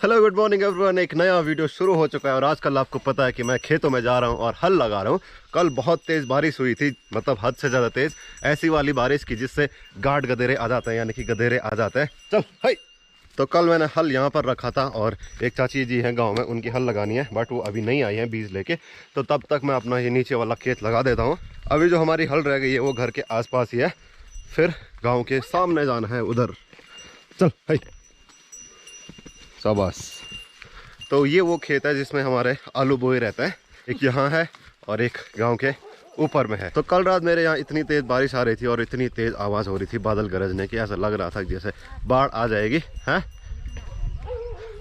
Hello good morning everyone. एक नया video शुरू हो चुका है और आजकल आपको पता है कि मैं खेतों में जा रहा हूं और हल लगा रहा हूं। कल बहुत तेज़ बारिश हुई थी, मतलब हद से ज़्यादा तेज़, ऐसी वाली बारिश की जिससे गाढ़ गधेरे आ जाते हैं, यानी कि गधेरे आ जाते हैं। चल हाय। तो कल मैंने हल यहाँ पर रखा था और एक चाची जी हैं गाँव में, उनकी हल लगानी है, बट वो अभी नहीं आई हैं बीज लेके। तो तब तक मैं अपना ये नीचे वाला खेत लगा देता हूँ। अभी जो हमारी हल रह गई है वो घर के आसपास ही है, फिर गाँव के सामने जाना है उधर। चल हाय शाबाश। तो ये वो खेत है जिसमें हमारे आलू बोए रहते हैं। एक यहाँ है और एक गांव के ऊपर में है। तो कल रात मेरे यहाँ इतनी तेज़ बारिश आ रही थी और इतनी तेज़ आवाज़ हो रही थी बादल गरजने की, ऐसा लग रहा था जैसे बाढ़ आ जाएगी है।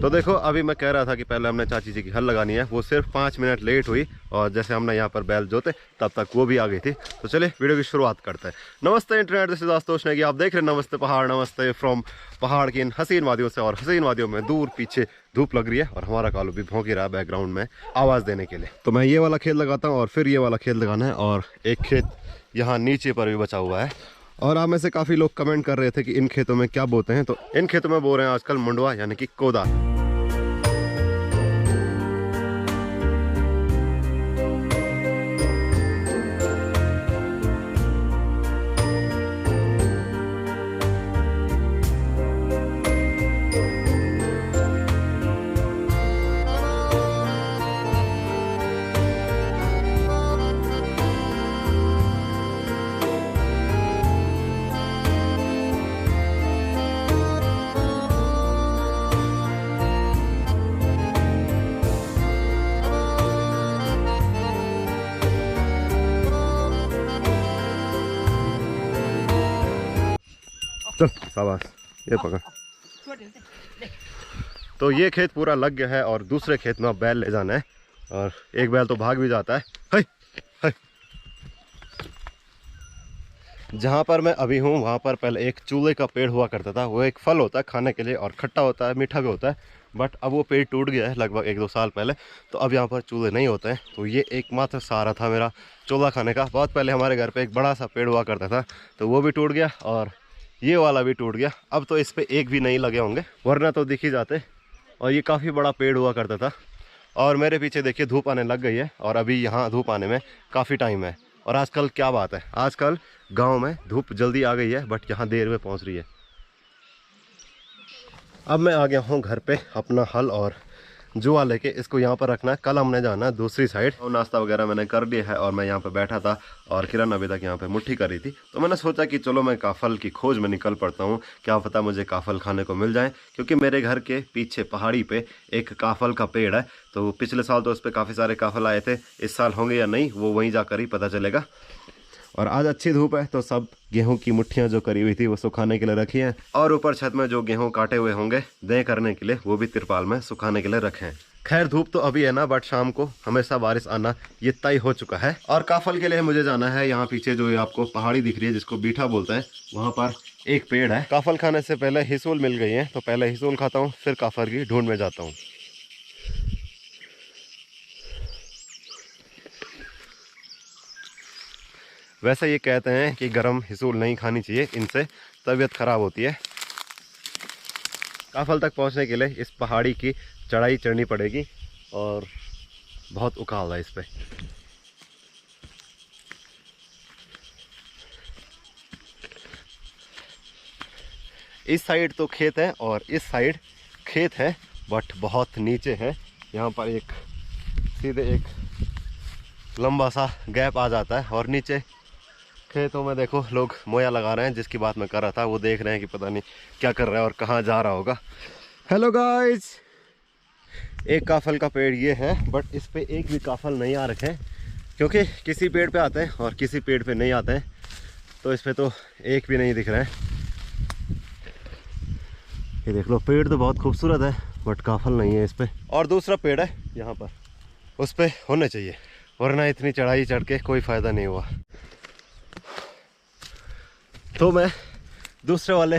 तो देखो, अभी मैं कह रहा था कि पहले हमने चाची जी की हल लगानी है, वो सिर्फ 5 मिनट लेट हुई और जैसे हमने यहाँ पर बैल जोते तब तक वो भी आ गई थी। तो चलिए वीडियो की शुरुआत करते हैं। नमस्ते internet, this is Ashutosh Negi. आप देख रहे हैं नमस्ते पहाड़। नमस्ते फ्रॉम पहाड़ की इन हसीन वादियों से, और हसीन वादियों में दूर पीछे धूप लग रही है और हमारा कालू भी भौंक रहा है बैकग्राउंड में आवाज़ देने के लिए। तो मैं ये वाला खेत लगाता हूँ और फिर ये वाला खेत लगाना है, और एक खेत यहाँ नीचे पर भी बचा हुआ है। और आप में से काफ़ी लोग कमेंट कर रहे थे कि इन खेतों में क्या बोते हैं, तो इन खेतों में बो रहे हैं आजकल मुंडवा, यानी कि कोदा। चल शाबाश, ये पकड़। तो ये खेत पूरा लग गया है और दूसरे खेत में अब बैल ले जाना है, और एक बैल तो भाग भी जाता है। हाय हाय। जहाँ पर मैं अभी हूँ वहाँ पर पहले एक चूल्हे का पेड़ हुआ करता था। वो एक फल होता है खाने के लिए, और खट्टा होता है, मीठा भी होता है, बट अब वो पेड़ टूट गया है लगभग 1-2 साल पहले। तो अब यहाँ पर चूल्हे नहीं होते हैं। तो ये एकमात्र सहारा था मेरा चूल्हा खाने का। बहुत पहले हमारे घर पे एक बड़ा सा पेड़ हुआ करता था, तो वो भी टूट गया और ये वाला भी टूट गया। अब तो इस पे एक भी नहीं लगे होंगे, वरना तो दिख ही जाते। और ये काफ़ी बड़ा पेड़ हुआ करता था। और मेरे पीछे देखिए धूप आने लग गई है, और अभी यहाँ धूप आने में काफ़ी टाइम है। और आजकल क्या बात है, आजकल गांव में धूप जल्दी आ गई है, बट यहाँ देर में पहुँच रही है। अब मैं आ गया हूँ घर पे अपना हल और जुआ लेके इसको यहाँ पर रखना है। कल हमने जाना है दूसरी साइड। और नाश्ता वगैरह मैंने कर लिया है और मैं यहाँ पे बैठा था और किरण अभी तक यहाँ पे मुट्ठी कर रही थी। तो मैंने सोचा कि चलो मैं काफल की खोज में निकल पड़ता हूँ, क्या पता मुझे काफल खाने को मिल जाए। क्योंकि मेरे घर के पीछे पहाड़ी पे एक काफल का पेड़ है। तो पिछले साल तो उस पर काफ़ी सारे काफल आए थे, इस साल होंगे या नहीं वो वहीं जाकर ही पता चलेगा। और आज अच्छी धूप है तो सब गेहूं की मुट्ठियां जो करी हुई थी वो सुखाने के लिए रखी हैं, और ऊपर छत में जो गेहूं काटे हुए होंगे दें करने के लिए वो भी तिरपाल में सुखाने के लिए रखे हैं। खैर धूप तो अभी है ना, बट शाम को हमेशा बारिश आना ये तय हो चुका है। और काफल के लिए मुझे जाना है यहाँ पीछे जो आपको पहाड़ी दिख रही है जिसको बीठा बोलते हैं, वहाँ पर एक पेड़ है। काफल खाने से पहले हिसूल मिल गई है, तो पहले हिसूल खाता हूँ, फिर काफल की ढूंढ में जाता हूँ। वैसे ये कहते हैं कि गरम हिसूल नहीं खानी चाहिए, इनसे तबीयत खराब होती है। काफल तक पहुंचने के लिए इस पहाड़ी की चढ़ाई चढ़नी पड़ेगी और बहुत उकाल है इस पे। इस साइड तो खेत है और इस साइड खेत है, बट बहुत नीचे है। यहाँ पर एक सीधे एक लंबा सा गैप आ जाता है और नीचे खेतों में देखो लोग मोया लगा रहे हैं। जिसकी बात मैं कर रहा था वो देख रहे हैं कि पता नहीं क्या कर रहा है और कहाँ जा रहा होगा। हेलो गाइस, एक काफल का पेड़ ये है, बट इस पे एक भी काफल नहीं आ रखे हैं, क्योंकि किसी पेड़ पे आते हैं और किसी पेड़ पे नहीं आते हैं। तो इस पे तो एक भी नहीं दिख रहा है। ये देख लो, पेड़ तो बहुत खूबसूरत है बट काफल नहीं है इस पे। और दूसरा पेड़ है यहाँ पर, उस पे होने चाहिए, वरना इतनी चढ़ाई चढ़ के कोई फ़ायदा नहीं हुआ। तो मैं दूसरे वाले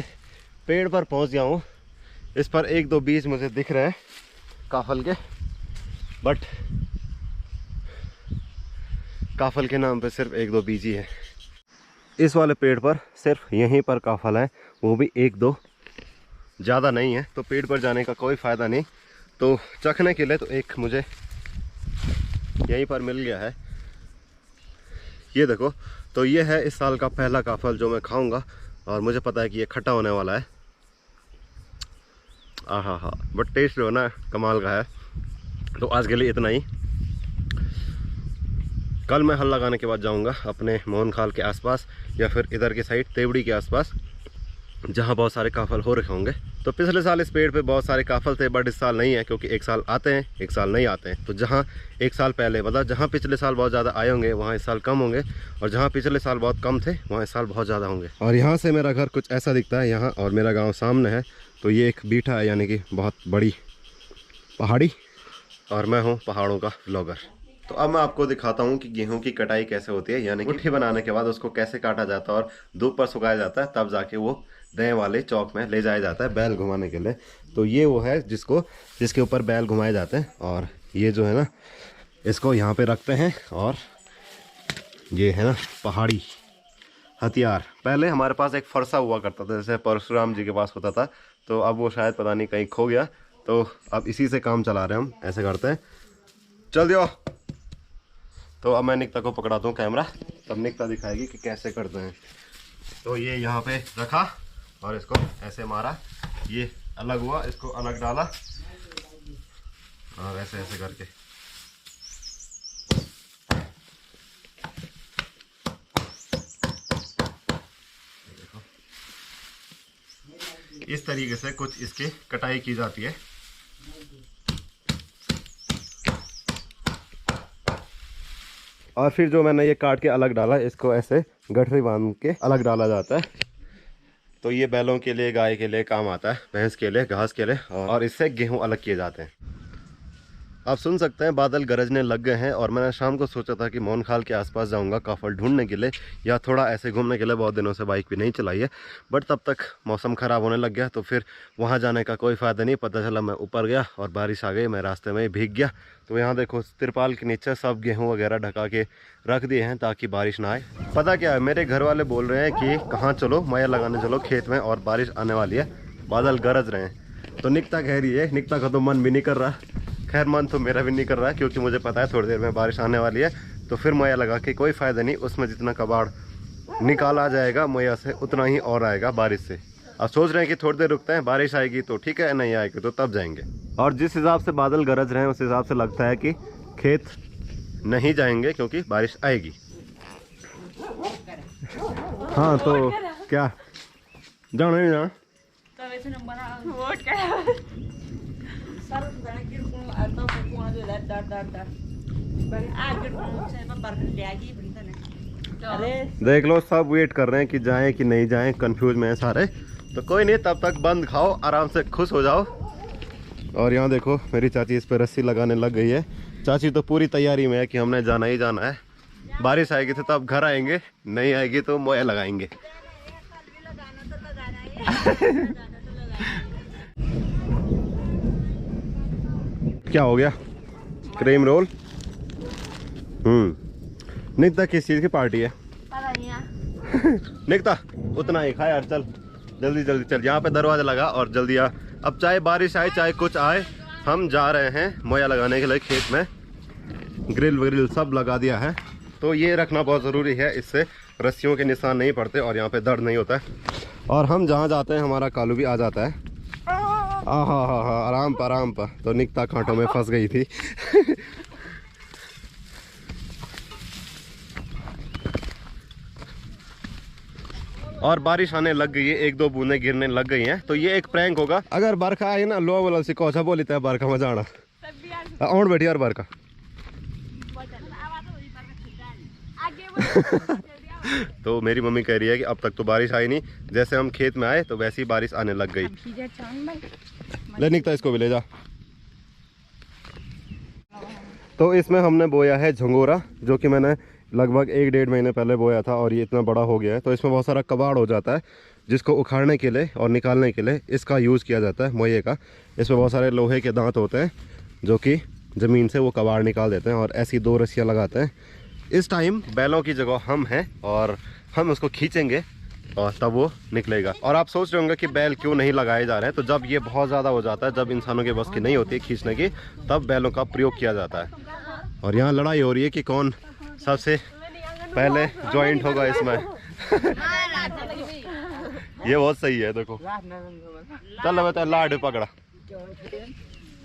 पेड़ पर पहुंच गया हूँ। इस पर 1-2 बीज मुझे दिख रहे हैं काफल के, बट काफल के नाम पे सिर्फ 1-2 बीज ही है। इस वाले पेड़ पर सिर्फ यहीं पर काफल है, वो भी 1-2, ज़्यादा नहीं है। तो पेड़ पर जाने का कोई फ़ायदा नहीं, तो चखने के लिए तो एक मुझे यहीं पर मिल गया है, ये देखो। तो ये है इस साल का पहला काफल जो मैं खाऊंगा, और मुझे पता है कि ये खट्टा होने वाला है। आहा हा, बट टेस्ट जो है ना कमाल का है। तो आज के लिए इतना ही। कल मैं हल लगाने के बाद जाऊंगा अपने मोहन खाल के आसपास या फिर इधर की साइड तेवड़ी के आसपास, जहां बहुत सारे काफल हो रखे होंगे। तो पिछले साल इस पेड़ पे बहुत सारे काफल थे, बट इस साल नहीं है, क्योंकि एक साल आते हैं एक साल नहीं आते हैं। तो जहां एक साल पहले मतलब जहां पिछले साल बहुत ज़्यादा आए होंगे वहां इस साल कम होंगे, और जहां पिछले साल बहुत कम थे वहां इस साल बहुत ज़्यादा होंगे। और यहाँ से मेरा घर कुछ ऐसा दिखता है यहाँ, और मेरा गाँव सामने है। तो ये एक बीठा है, यानी कि बहुत बड़ी पहाड़ी, और मैं हूँ पहाड़ों का व्लॉगर। तो अब मैं आपको दिखाता हूँ कि गेहूं की कटाई कैसे होती है, यानी कि मुट्ठी बनाने के बाद उसको कैसे काटा जाता है और धूप पर सुखाया जाता है, तब जाके वो दही वाले चौक में ले जाया जाता है बैल घुमाने के लिए। तो ये वो है जिसके ऊपर बैल घुमाए जाते हैं, और ये जो है ना इसको यहाँ पे रखते हैं। और ये है ना पहाड़ी हथियार। पहले हमारे पास एक फरसा हुआ करता था, जैसे परशुराम जी के पास होता था, तो अब वो शायद पता नहीं कहीं खो गया, तो अब इसी से काम चला रहे हैं हम। ऐसे करते हैं, चल दियो। तो अब मैं निकिता को पकड़ाता हूँ कैमरा, तब निकिता दिखाएगी कि कैसे करते हैं। तो ये यहाँ पे रखा और इसको ऐसे मारा, ये अलग हुआ, इसको अलग डाला, और ऐसे ऐसे करके देखो इस तरीके से कुछ इसकी कटाई की जाती है। और फिर जो मैंने ये काट के अलग डाला, इसको ऐसे गठरी बांध के अलग डाला जाता है। तो ये बैलों के लिए, गाय के लिए काम आता है, भैंस के लिए, घास के लिए, और इससे गेहूं अलग किए जाते हैं। आप सुन सकते हैं बादल गरजने लग गए हैं, और मैंने शाम को सोचा था कि मोहन खाल के आसपास जाऊंगा काफल ढूंढने के लिए या थोड़ा ऐसे घूमने के लिए। बहुत दिनों से बाइक भी नहीं चलाई है, बट तब तक मौसम ख़राब होने लग गया, तो फिर वहां जाने का कोई फ़ायदा नहीं। पता चला मैं ऊपर गया और बारिश आ गई, मैं रास्ते में ही भीग गया। तो यहाँ देखो तिरपाल के नीचे सब गेहूँ वगैरह ढका के रख दिए हैं ताकि बारिश ना आए। पता क्या है, मेरे घर वाले बोल रहे हैं कि कहाँ चलो, मैया लगाने चलो खेत में, और बारिश आने वाली है, बादल गरज रहे हैं। तो निकिता कह रही है, निकिता का तो मन भी नहीं कर रहा। खैर मन तो मेरा भी नहीं कर रहा है, क्योंकि मुझे पता है थोड़ी देर में बारिश आने वाली है। तो फिर मैया लगा के कोई फ़ायदा नहीं, उसमें जितना कबाड़ निकाला जाएगा मैया से उतना ही और आएगा बारिश से। अब सोच रहे हैं कि थोड़ी देर रुकते हैं, बारिश आएगी तो ठीक है, नहीं आएगी तो तब जाएंगे। और जिस हिसाब से बादल गरज रहे हैं उस हिसाब से लगता है कि खेत नहीं जाएंगे, क्योंकि बारिश आएगी। हाँ तो क्या जाना नहीं जाना? देख लो सब वेट कर रहे हैं कि जाएं कि नहीं जाएं, कंफ्यूज में है सारे। तो कोई नहीं, तब तक बंद खाओ, आराम से खुश हो जाओ। और यहाँ देखो मेरी चाची इस पे रस्सी लगाने लग गई है। चाची तो पूरी तैयारी में है कि हमने जाना ही जाना है। बारिश आएगी तो तब घर आएंगे, नहीं आएगी तो मोया लगाएंगे। क्या हो गया? Cream roll. निकिता किस चीज की पार्टी है? निकिता उतना ही खा यार, चल जल्दी जल्दी चल। यहाँ पे दरवाजा लगा और जल्दी आ। अब चाहे बारिश आए चाहे कुछ आए, हम जा रहे हैं मोया लगाने के लिए खेत में। ग्रिल विल सब लगा दिया है। तो ये रखना बहुत ज़रूरी है, इससे रस्सियों के निशान नहीं पड़ते और यहाँ पे दर्द नहीं होता है। और हम जहाँ जाते हैं हमारा कालू भी आ जाता है। हाँ आराम पर। तो निकिता कांटों में फंस गई थी। और बारिश आने लग गई है, एक दो बूंदें गिरने लग गई हैं। तो ये एक प्रैंक होगा, अगर बरखा आई ना लो वाला से कौसा बोलता है बरखा में जाना और बैठी और बरखा। तो मेरी मम्मी कह रही है कि अब तक तो बारिश आई नहीं, जैसे हम खेत में आए तो वैसी बारिश आने लग गई। ले निकता इसको भी ले जा। तो इसमें हमने बोया है झंगोरा, जो कि मैंने लगभग 1-1.5 महीने पहले बोया था और ये इतना बड़ा हो गया है। तो इसमें बहुत सारा कबाड़ हो जाता है, जिसको उखाड़ने के लिए और निकालने के लिए इसका यूज़ किया जाता है, मोये का। इसमें बहुत सारे लोहे के दांत होते हैं जो कि ज़मीन से वो कबाड़ निकाल देते हैं, और ऐसी 2 रस्सियाँ लगाते हैं। इस टाइम बैलों की जगह हम हैं और हम उसको खींचेंगे और तब वो निकलेगा। और आप सोच रहे होंगे कि बैल क्यों नहीं लगाए जा रहे हैं, तो जब ये बहुत ज़्यादा हो जाता है, जब इंसानों के बस की नहीं होती है खींचने की, तब बैलों का प्रयोग किया जाता है। और यहाँ लड़ाई हो रही है कि कौन सबसे पहले ज्वाइंट होगा इसमें। ये बहुत सही है, देखो चल बता लाड पकड़ा।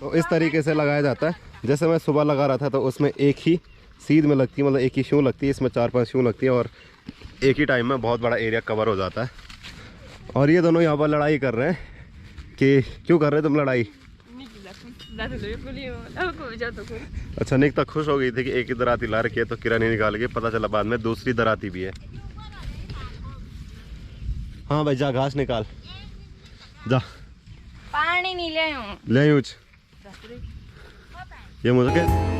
तो इस तरीके से लगाया जाता है। जैसे मैं सुबह लगा रहा था तो उसमें एक ही सीध में लगती है, मतलब एक ही शू लगती है, इसमें 4-5 शू लगती है और एक ही टाइम में बहुत बड़ा एरिया कवर हो जाता है। और ये दोनों यहाँ पर लड़ाई कर रहे हैं कि क्यों कर रहे हैं तुम लड़ाई? अच्छा, निकिता खुश हो गई थी कि एक ही दराती ला रखी है, तो किरण ही निकाल के, पता चला बाद में दूसरी दराती भी है। हाँ भाई जा घास निकाल जा। पानी नहीं ले यूज ये मुझे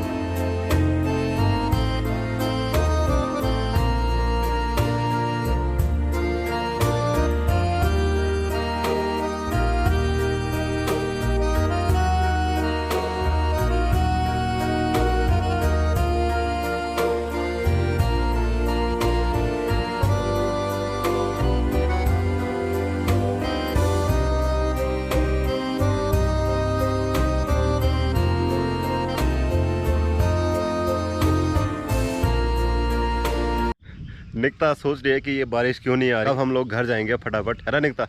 निकिता सोच रही है कि ये बारिश क्यों नहीं आ रही। अब हम लोग घर जाएंगे फटाफट, है ना निकिता?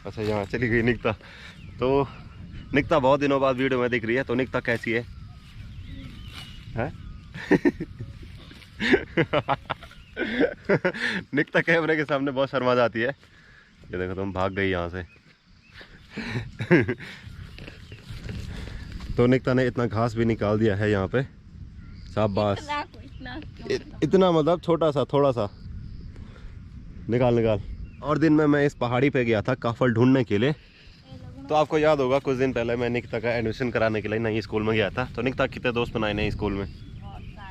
अच्छा यहाँ चली गई निकिता। तो निकिता बहुत दिनों बाद वीडियो में दिख रही है, तो निकिता कैसी है? निकिता कैमरे के सामने बहुत शर्मा जाती है। ये देखो तुम भाग गई यहाँ से। तो निकिता ने इतना घास भी निकाल दिया है यहाँ पे, शाबाश। इतना मतलब छोटा सा, थोड़ा सा निकाल। और दिन में मैं इस पहाड़ी पे गया था काफल ढूंढने के लिए। तो आपको याद होगा कुछ दिन पहले मैं निकिता का एडमिशन कराने के लिए नई स्कूल में गया था। तो निकिता कितने दोस्त बनाए नई स्कूल में?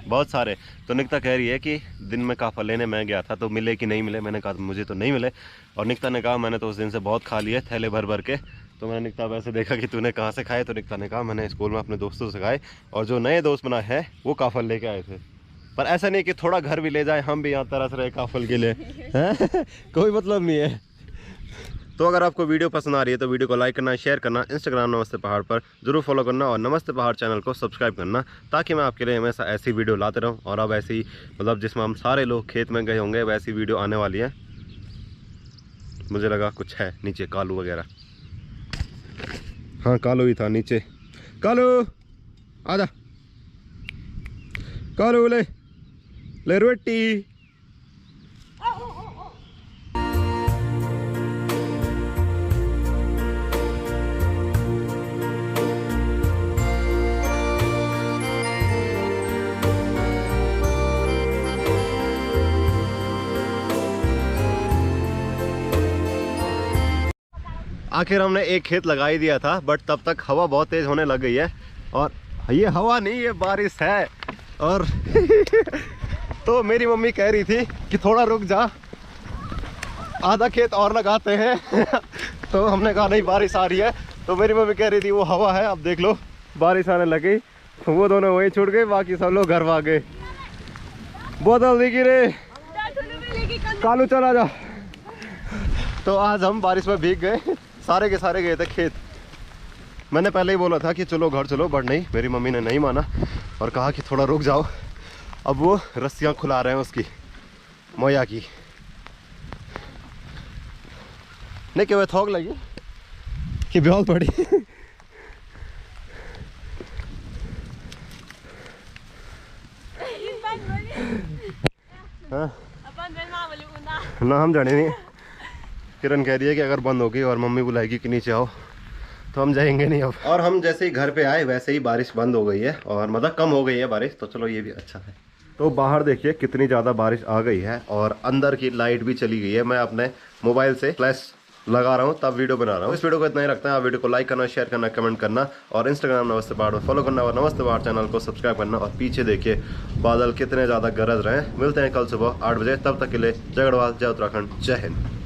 बहुत सारे। तो निकिता कह रही है कि दिन में काफल लेने मैं गया था तो मिले कि नहीं मिले। मैंने कहा मुझे तो नहीं मिले। और निकिता ने कहा मैंने तो उस दिन से बहुत खा लिए थैले भर भर के। तो मैंने निकिता वैसे देखा कि तूने कहाँ से खाए, तो निकिता ने कहा मैंने स्कूल में अपने दोस्तों से खाए, और जो नए दोस्त बनाए हैं वो काफल लेके आए थे। पर ऐसा नहीं कि थोड़ा घर भी ले जाए, हम भी यहाँ तरस रहे काफल के लिए, हैं? कोई मतलब नहीं है। तो अगर आपको वीडियो पसंद आ रही है तो वीडियो को लाइक करना, शेयर करना, इंस्टाग्राम नमस्ते पहाड़ पर जरूर फॉलो करना, और नमस्ते पहाड़ चैनल को सब्सक्राइब करना, ताकि मैं आपके लिए हमेशा ऐसी वीडियो लाते रहूँ। और अब ऐसी मतलब जिसमें हम सारे लोग खेत में गए होंगे वैसी वीडियो आने वाली है। मुझे लगा कुछ है नीचे कालू वगैरह। हाँ कालू ही था नीचे। कालू आजा, कालू ले रोटी। आखिर हमने एक खेत लगा ही दिया था, बट तब तक हवा बहुत तेज होने लग गई है। और ये हवा नहीं, ये बारिश है। और तो मेरी मम्मी कह रही थी कि थोड़ा रुक जा, आधा खेत और लगाते हैं। तो हमने कहा नहीं बारिश आ रही है। तो मेरी मम्मी कह रही थी वो हवा है, अब देख लो बारिश आने लगी। तो वो दोनों वहीं छूट गए, बाकी सब लोग घर भाग गए। बोतल दी गिरे, कालू चला जा। तो आज हम बारिश में भीग गए, सारे के सारे गए थे खेत। मैंने पहले ही बोला था कि चलो घर चलो, बट नहीं, मेरी मम्मी ने नहीं माना और कहा कि थोड़ा रुक जाओ। अब वो रस्सियाँ खुला रहे हैं उसकी मोया की। नहीं कि वह थोक लगी कि ब्याल पड़ी। हाँ ना हम जाने नहीं। किरण कह रही है कि अगर बंद होगी और मम्मी बुलाएगी कि नीचे आओ, तो हम जाएंगे नहीं अब। और हम जैसे ही घर पे आए वैसे ही बारिश बंद हो गई है, और मतलब कम हो गई है बारिश। तो चलो ये भी अच्छा है। तो बाहर देखिए कितनी ज़्यादा बारिश आ गई है, और अंदर की लाइट भी चली गई है। मैं अपने मोबाइल से फ्लैश लगा रहा हूँ तब वीडियो बना रहा हूँ। इस वीडियो को इतना ही रखते हैं। आप वीडियो को लाइक करना, शेयर करना, कमेंट करना, और इंस्टाग्राम नमस्ते पहाड़ में फॉलो करना, और नमस्ते पहाड़ चैनल को सब्सक्राइब करना। और पीछे देखिए बादल कितने ज़्यादा गरज रहे हैं। मिलते हैं कल सुबह 8 बजे। तब तक के लिए जय गढ़वाल, जय उत्तराखंड, जय हिंद।